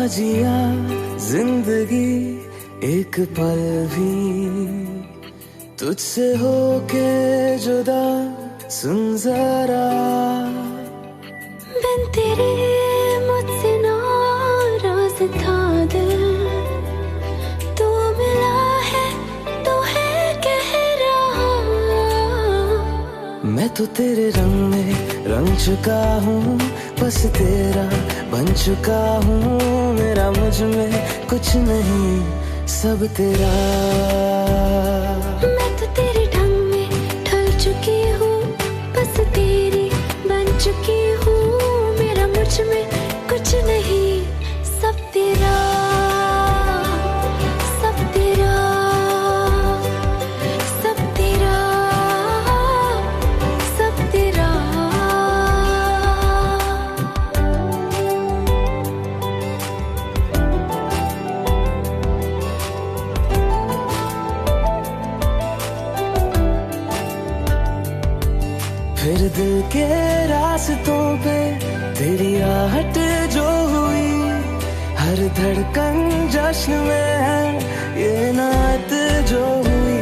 जिया जिंदगी एक पल भी तुझसे होके जुदा, सुन जरा बिन तेरे मुझसे नाराज था दिल, तू मिला है तो है कह रहा। मैं तो तेरे रंग में रंग चुका हूँ, बस तेरा बन चुका हूँ। मेरा मुझ में कुछ नहीं, सब तेरा। मैं तो तेरे ढंग में ढल चुकी हूँ, बस तेरी बन चुकी हूँ। मेरा मुझ में कुछ नहीं, सब तेरा, सब तेरा, सब तेरा, सब तेरा। फिर दिल के रास्तों पे तेरी आहट जो हुई, हर धड़कन जश्न में है ये नात जो हुई।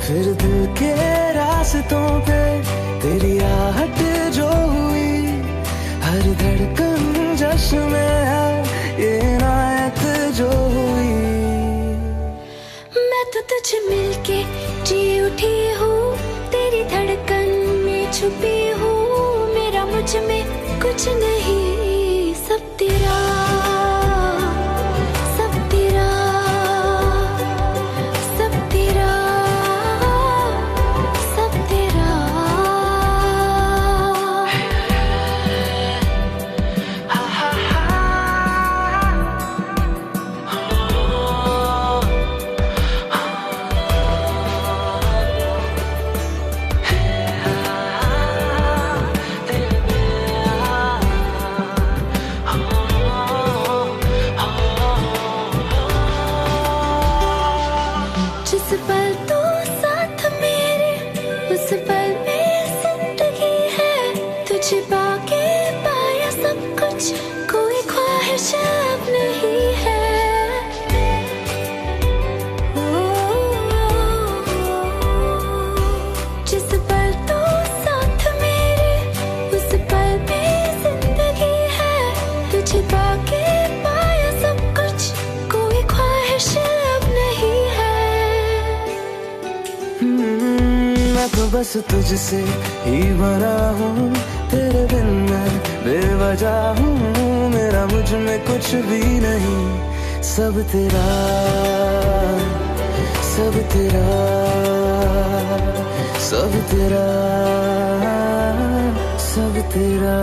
फिर दिल के रास्तों पे तेरी आहट जो हुई, हर धड़कन जश्न में है ये नात जो हुई। मैं तो तुझे मिलके जी उठी हूँ, तेरी धड़कन में छुपी हूँ। मेरा मुझ में कुछ नहीं, सब तेरा, सब तेरा, सब तेरा, सब तेरा। जिस पल तू साथ मेरे, उस पल में जिंदगी है। तुझे पाके पाया सब कुछ, कोई ख्वाहिश अब नहीं है। जिस पल तू साथ मेरे, उस पल में जिंदगी है। तुझे पाके पाया सब कुछ, कोई ख्वाहिश अब नहीं है। मैं तो बस तुझसे ही भरा हूँ, तेरे बिन मैं बेवजह हूँ। मेरा मुझ में कुछ भी नहीं, सब तेरा, सब तेरा, सब तेरा, सब तेरा।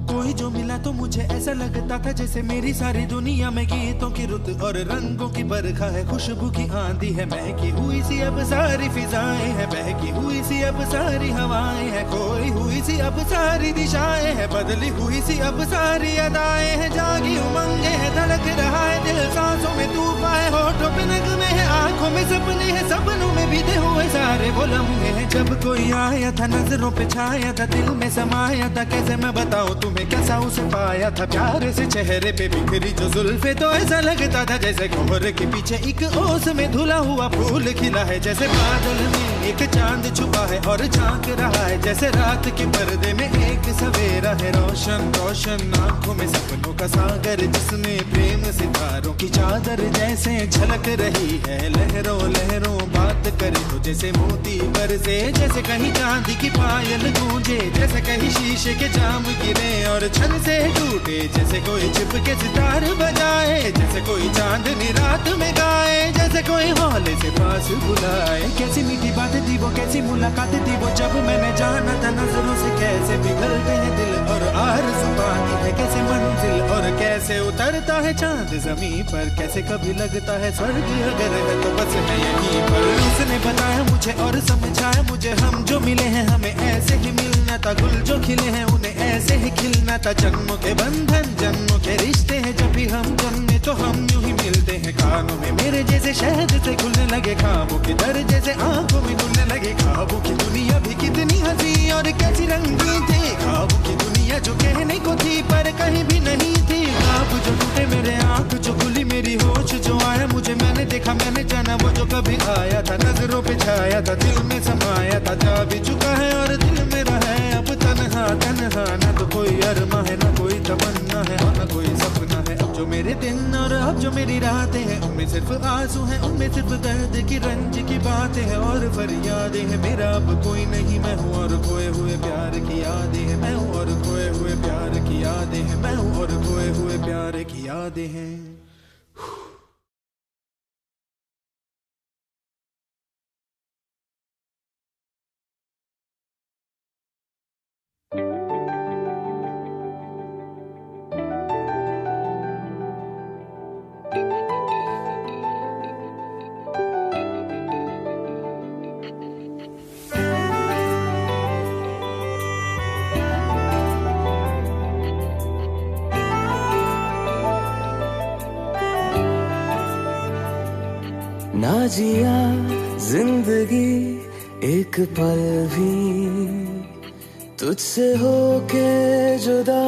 कोई जो मिला तो मुझे ऐसा लगता था जैसे मेरी सारी दुनिया में गीतों की रुत और रंगों की बरखा है। खुशबू की आंधी है, महकी हुई सी अब सारी फिजाएं हैं। बहकी हुई सी अब सारी हवाएं हैं, खोई हुई सी अब सारी दिशाएं हैं। बदली हुई सी अब सारी अदाएं हैं। जागी उमंगे है, धड़क रहा है दिल, सांसों में तूफान है, होठों पे नगमे है, आंखों में सपने हैं, सपनों में बीते हुए सारे वो लम्हे हैं। जब कोई आया था नजरों पे छाया था, दिल में समाया था, कैसे मैं बताऊं तुम्हें कैसा उसे पाया था। प्यारे से चेहरे पे बिखरी जो जुल्फे, तो ऐसा लगता था जैसे कोहरे के पीछे एक ओस में धुला हुआ फूल खिला है। जैसे बादल में एक चांद छुपा है और झांक रहा है, जैसे रात के पर्दे में एक सवेरा है रोशन रोशन आंखों में सपनों का सागर जिसमें प्रेम सितारों की चादर जैसे झलक रही है लहरों लहरों बात करे तो जैसे मोती बरसे जैसे कहीं चांदी की पायल गूंजे जैसे कहीं शीशे के जाम गिरे और छन से टूटे जैसे कोई छिप के सितार बजाए जैसे कोई चांदनी रात में गाए जैसे कोई हौले से पास बुलाए। कैसी मीठी बातें थी वो कैसी मुलाकातें थी वो जब मैंने जाना था नजरों से कैसे पिघलते हैं दिल और आरज़ू पाती है कैसे मंजिल और कैसे उतरता है चांद ज़मीं पर कैसे कभी लगता है स्वर्ग अगर है तो बस मैं यहीं पर। उसने बताया मुझे और समझाया मुझे हम जो मिले हैं हमें ऐसे ही मिलना था गुल जो खिले हैं उन्हें ऐसे ही खिलना था जन्मों के बंधन जन्मों के रिश्ते हैं जब भी हम जन्मे तो हम यूं ही मिलते हैं कानों में मेरे जैसे शहद से खुलने लगे ख्वाबों के दर जैसे आंखों में खुलने लगे ख्वाबों की दुनिया भी कितनी हंसी और कैसी रंगीन थी ख्वाबों की दुनिया जो कहने को थी पर कहीं भी नहीं थी ख्वाब जो टूटे मेरे आंख जो खुली मेरी होश जो आया मुझे मैंने देखा मैंने जाना वो जो कभी आया था नजरों पे छाया था दिल में समाया था जा भी चुका है और दिल मेरा है अब तन्हा तन्हा ना तो कोई अरमा है ना कोई तमन्ना है और ना कोई सपना है अब जो मेरे दिन और अब जो मेरी रातें हैं उनमें सिर्फ आंसू हैं उनमें सिर्फ दर्द की रंज की बातें हैं और फरियादें हैं मेरा अब कोई नहीं मैं हूँ और खोए हुए प्यार की यादें हैं मैं हूँ और खोए हुए प्यार की यादें हैं मैं हूँ और खोए हुए प्यार की यादें हैं। ना जिया जिंदगी एक पल भी तुझसे होके जुदा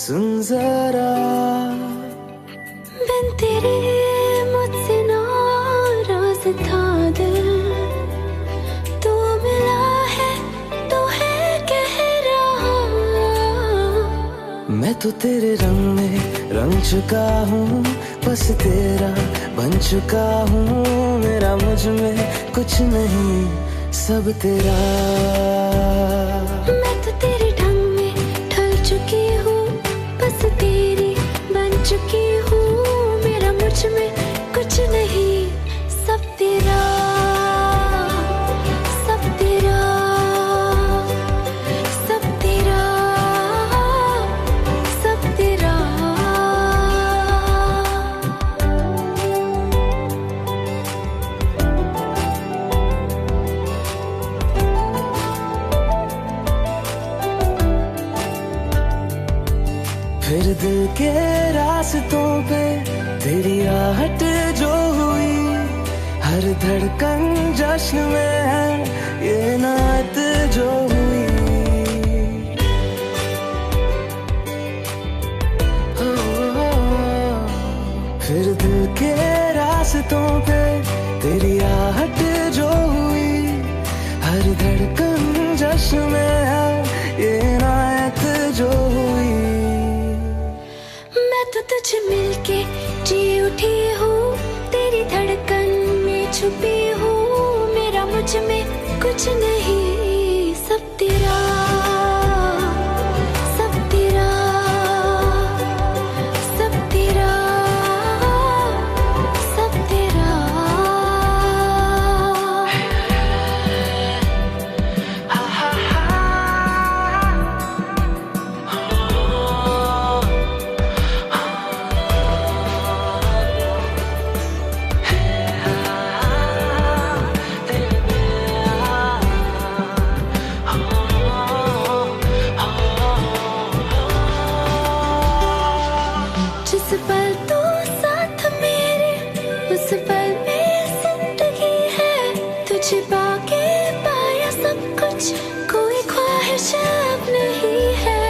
सुन जरा बिन तेरे मुझसे नाराज था दिल तू मिला है तो है कह रहा मैं तो तेरे रंग में रंग चुका हूँ बस तेरा बन चुका हूँ मेरा मुझ में कुछ नहीं सब तेरा। मैं तो तेरे ढंग में ढल चुकी हूँ बस तेरी बन चुकी हूँ मेरा मुझ में कुछ नहीं सब तेरा सब तेरा सब तेरा सब तेरा। फिर दिल के रास्तों पे तेरी आहट जो हुई हर धड़कन जश्न में है ये नात जो हुई फिर दिल के रास्तों पे तेरी आहट जो हुई हर धड़कन जश्न में है ये नात जो हुई। तो तुझे मिलके जी उठी हूँ तेरी धड़कन में छुपी हूँ मेरा मुझ में कुछ नहीं सब तेरा सब तेरा सब तेरा सब तेरा। जिस पल तू साथ मेरे उस पल में जिंदगी है तुझे पाके पाया सब कुछ कोई ख्वाहिश अब नहीं है।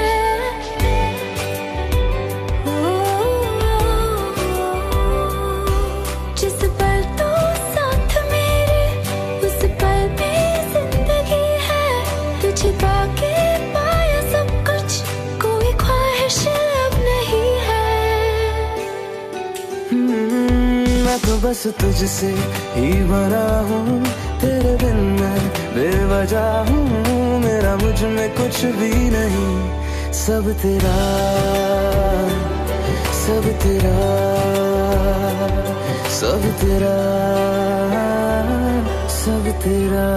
जिस पल तू साथ मेरे उस पल में जिंदगी है तुझे पाके बस तुझसे ही बना हूँ, तेरे बिन मैं बेवजह हूँ, मेरा मुझ में कुछ भी नहीं, सब तेरा, सब तेरा, सब तेरा, सब तेरा।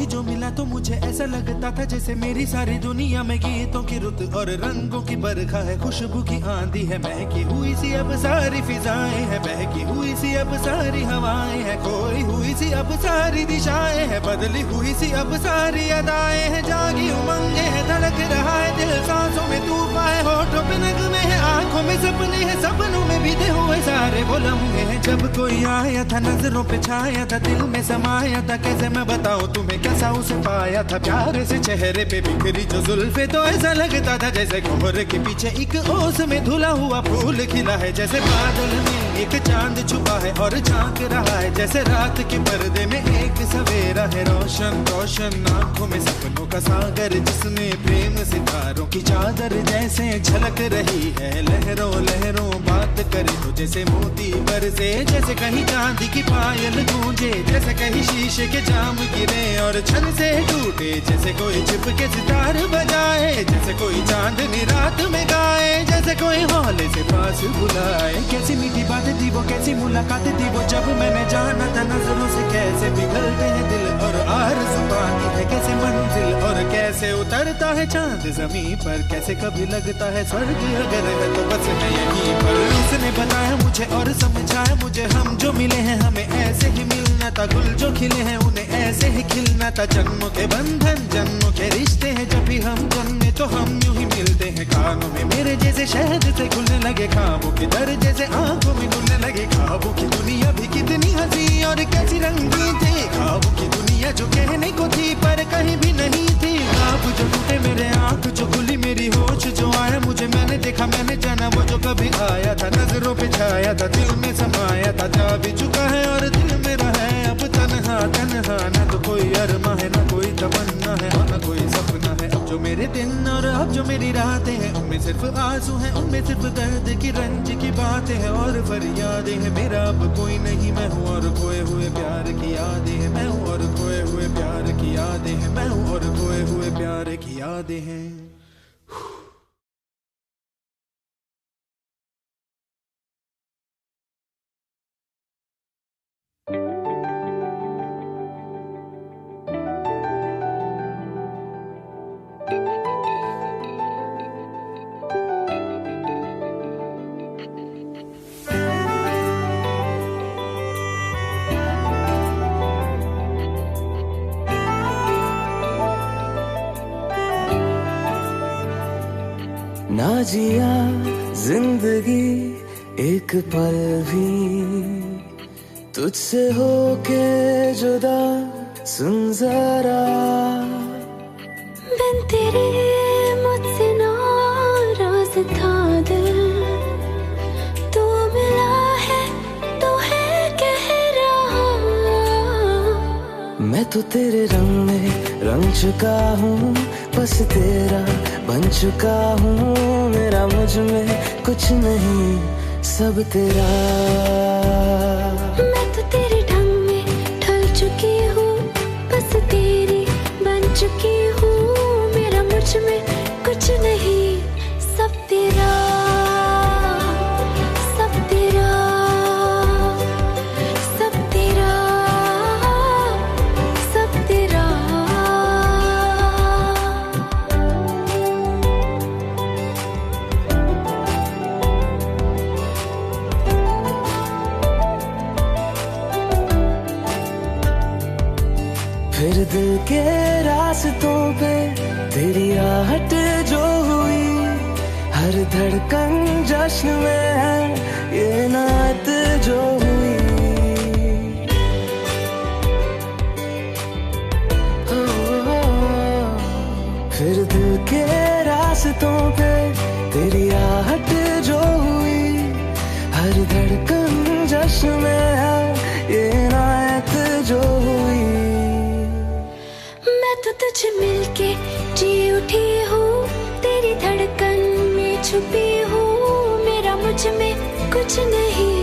जो मिला तो मुझे ऐसा लगता था जैसे मेरी सारी दुनिया में गीतों की रुत और रंगों की बरखा है, खुशबू की आंधी है, महकी हुई सी अब सारी फिजाएं हैं, बहकी हुई सी अब सारी हवाएं हैं, खोई हुई सी अब सारी दिशाएं हैं, बदली हुई सी अब सारी अदाएं हैं, जागी उमंगे है, धड़क रहा है दिल, सांसों में तूफान है, होठों पे नगमे है, आंखों में सपने हैं, सपनों में बीते हुए सारे वो लम्हे हैं, जब कोई आया था नजरों पे छाया था, दिल में समाया था, कैसे मैं बताऊं तुम्हें कैसा उसे पाया था, प्यार से चेहरे पे बिखरी जो जुल्फे, तो ऐसा लगता था जैसे कोहरे के पीछे एक ओस में धुला हुआ फूल खिला है, जैसे बादल में एक चांद छुपा है और झांक रहा है, जैसे रात के पर्दे में एक सवेरा है, रोशन रोशन आंखों में सपनों का सागर, जिसमें प्रेम सितारों की चादर जैसे झलक रही है, लहरों लहरों बात करे तो जैसे मोती बरसे, जैसे कहीं चांदी की पायल गूंजे, जैसे कहीं शीशे के जाम गिरे और छन से टूटे, जैसे कोई छिप के सितार बजाए, जैसे कोई चांदनी रात में गाए, जैसे कोई हौले से पास बुलाए, कैसी मीठी बात थी वो, कैसी मुलाकात थी वो, जब मैंने जाना था नजरों से कैसे पिघलते हैं दिल और आरज़ू पाती है कैसे मंजिल, और कैसे उतरता है चांद जमीन पर, कैसे कभी लगता है स्वर्ग अगर है तो बस मैं यहीं पर। उसने बताया मुझे और समझाया मुझे, हम जो मिले हैं हमें ऐसे ही मिलना था, गुल जो खिले हैं उन्हें ऐसे ही खिलना था, जन्मों के बंधन जन्मों के रिश्ते हैं, जब भी हम जन्मे तो हम यूं ही मिलते हैं, कानों में मेरे जैसे शहद से खुलने लगे ख्वाबों के दर, जैसे आंखों में खुलने लगे ख्वाबों की दुनिया भी कितनी हंसी और कैसी रंगीन थी, ख्वाबों की दुनिया जो कहने को थी पर कहीं भी नहीं थी, ख्वाब जो टूटे मेरे आंख जो खुली मेरी होश जो आया मुझे, मैंने देखा मैंने जाना वो जो कभी आया था, नजरों पे छाया था दिल में समाया था, जा भी चुका है और दिल मेरा है अब तन्हा तन्हा, ना तो कोई अरमा है ना कोई तमन्ना है और ना कोई सपना है, अब जो मेरे दिन और अब जो मेरी रातें हैं उनमें सिर्फ आंसू हैं, उनमें सिर्फ दर्द की रंज की बातें हैं और फरियादें हैं, मेरा अब कोई नहीं मैं हूँ और खोए हुए प्यार की यादें हैं, मैं हूँ और खोए हुए प्यार की यादें हैं, मैं हूँ और खोए हुए प्यार की यादें हैं। ना जिया जिंदगी एक पल भी तुझसे होके जुदा, सुन जरा बिन तेरे मुझसे नाराज था दिल, तू मिला है तो है कह रहा, मैं तो तेरे रंग में रंग चुका हूँ, बस तेरा बन चुका हूँ, मेरा मुझ में कुछ नहीं सब तेरा, मैं तो तेरे ढंग में ढल चुकी हूँ, बस तेरी बन चुकी हूँ, मेरा मुझ में कुछ नहीं सब तेरा, सब तेरा, सब तेरा, सब तेरा। फिर दिल के रास्तों पे तेरी आहट जो हुई, हर धड़कन जश्न में है ये नात जो हुई। फिर दिल के रास्तों पे तेरी आहट जो हुई, हर धड़कन जश्न में है ये नात जो हुई। मैं तो तुझे मिलके जी उठी हूँ, तेरी धड़कन में छुपी हूँ, मेरा मुझ में कुछ नहीं